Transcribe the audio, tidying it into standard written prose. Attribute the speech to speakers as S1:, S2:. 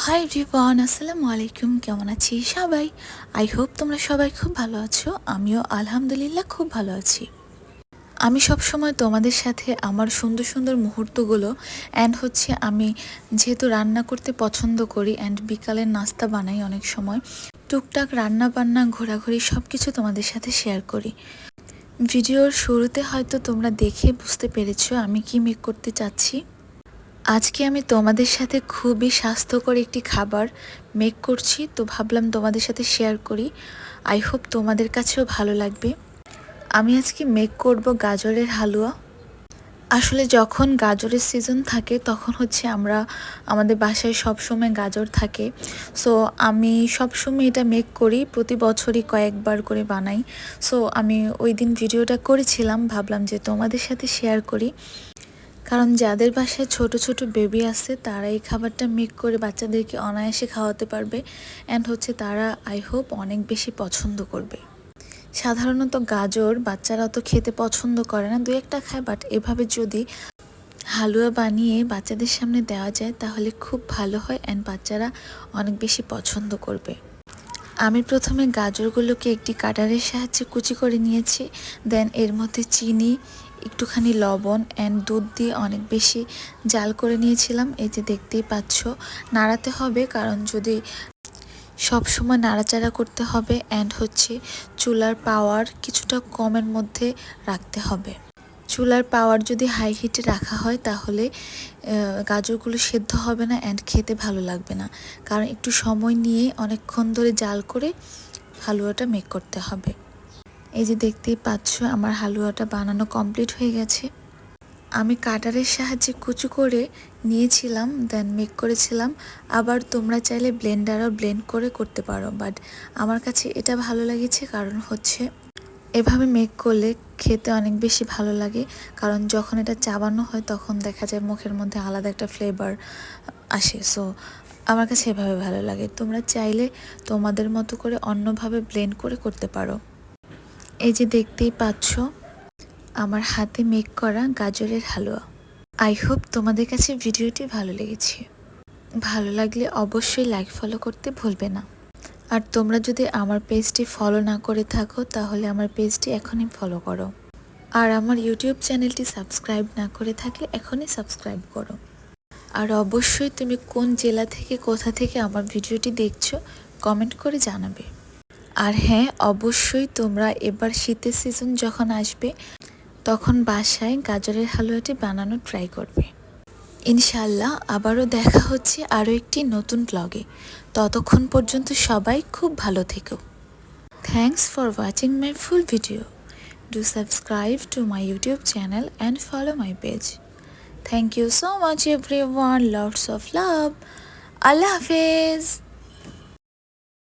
S1: Hi everyone, আসসালামু আলাইকুম। কেমন আছি সবাই? আই হোপ তোমরা সবাই খুব ভালো আছো। আমিও আলহামদুলিল্লাহ খুব ভালো আছি। আমি সব সময় তোমাদের সাথে আমার সুন্দর সুন্দর মুহূর্তগুলো আমি যেহেতু রান্না করতে পছন্দ করি বিকালের নাস্তা বানাই, অনেক সময় টুকটাক রান্না বান্না ঘোরাঘুরি সব কিছু তোমাদের সাথে শেয়ার করি। ভিডিওর শুরুতে হয়তো তোমরা দেখে বুঝতে পেরেছো আমি কি মেক করতে চাচ্ছি। আজকে আমি তোমাদের সাথে খুবই স্বাস্থ্যকর একটি খাবার মেক করছি, তো ভাবলাম তোমাদের সাথে শেয়ার করি। আই হোপ তোমাদের কাছেও ভালো লাগবে। আমি আজকে মেক করব গাজরের হালুয়া। আসলে যখন গাজরের সিজন থাকে তখন আমরা আমাদের বাসায় সবসময় গাজর থাকে। সো আমি সবসময় এটা মেক করি, প্রতি বছরই কয়েকবার করে বানাই। সো আমি ওই দিন ভিডিওটা করেছিলাম, ভাবলাম যে তোমাদের সাথে শেয়ার করি। কারণ যাদের বাসায় ছোট ছোট বেবি আছে তারা এই খাবারটা মেক করে বাচ্চাদেরকে অনায়াসে খাওয়াতে পারবে তারা আই হোপ অনেক বেশি পছন্দ করবে। সাধারণত গাজর বাচ্চারা তো খেতে পছন্দ করে না, দু একটা খায়, বাট এভাবে যদি হালুয়া বানিয়ে বাচ্চাদের সামনে দেওয়া যায় তাহলে খুব ভালো হয় বাচ্চারা অনেক বেশি পছন্দ করবে। আমি প্রথমে গাজরগুলোকে একটি কাটারের সাহায্যে কুচি করে নিয়েছি। দেন এর মধ্যে চিনি, একটুখানি লবণ দুধ দিয়ে অনেক বেশি জাল করে নিয়েছিলাম। এই যে দেখতেই পাচ্ছ, নাড়াতে হবে, কারণ যদি সব সময় নাড়াচাড়া করতে হবে চুলার পাওয়ার কিছুটা কমের মধ্যে রাখতে হবে। চুলার পাওয়ার যদি হাই হিটে রাখা হয় তাহলে গাজরগুলো সেদ্ধ হবে না খেতে ভালো লাগবে না। কারণ একটু সময় নিয়ে অনেকক্ষণ ধরে জাল করে হালুয়াটা মেক করতে হবে। এই যে দেখতেই পাচ্ছ আমার হালুয়াটা বানানো কমপ্লিট হয়ে গেছে। আমি কাটারের সাহায্যে কুচি করে নিয়েছিলাম, দেন মেক করেছিলাম। আবার তোমরা চাইলে ব্লেন্ডারও ব্লেন্ড করে করতে পারো, বাট আমার কাছে এটা ভালো লেগেছে কারণ এভাবে মেক করলে খেতে অনেক বেশি ভালো লাগে। কারণ যখন এটা চাবানো হয় তখন দেখা যায় মুখের মধ্যে আলাদা একটা ফ্লেভার আসে। সো আমার কাছে এভাবে ভালো লাগে। তোমরা চাইলে তোমাদের মতো করে অন্যভাবে ব্লেন্ড করে করতে পারো। এই যে দেখতেই পাচ্ছ আমার হাতে মেক করা গাজরের হালুয়া। আই হোপ তোমাদের কাছে ভিডিওটি ভালো লেগেছে। ভালো লাগলে অবশ্যই লাইক ফলো করতে ভুলবে না। আর তোমরা যদি আমার পেজটি ফলো না করে থাকো তাহলে আমার পেজটি এখনই ফলো করো। আর আমার ইউটিউব চ্যানেলটি সাবস্ক্রাইব না করে থাকলে এখনই সাবস্ক্রাইব করো। আর অবশ্যই তুমি কোন জেলা থেকে কোথা থেকে আমার ভিডিওটি দেখছো কমেন্ট করে জানাবে। আর হ্যাঁ, অবশ্যই তোমরা এবার শীতের সিজন যখন আসবে তখন বাসায় গাজরের হালুয়াটি বানানো ট্রাই করবে। ইনশাআল্লাহ আবারও দেখা হচ্ছে আরও একটি নতুন ব্লগে। ততক্ষণ পর্যন্ত সবাই খুব ভালো থেকো। Thanks for watching my full video. Do subscribe to my YouTube channel and follow my page. Thank you so much everyone. Lots of love. Allah Hafiz.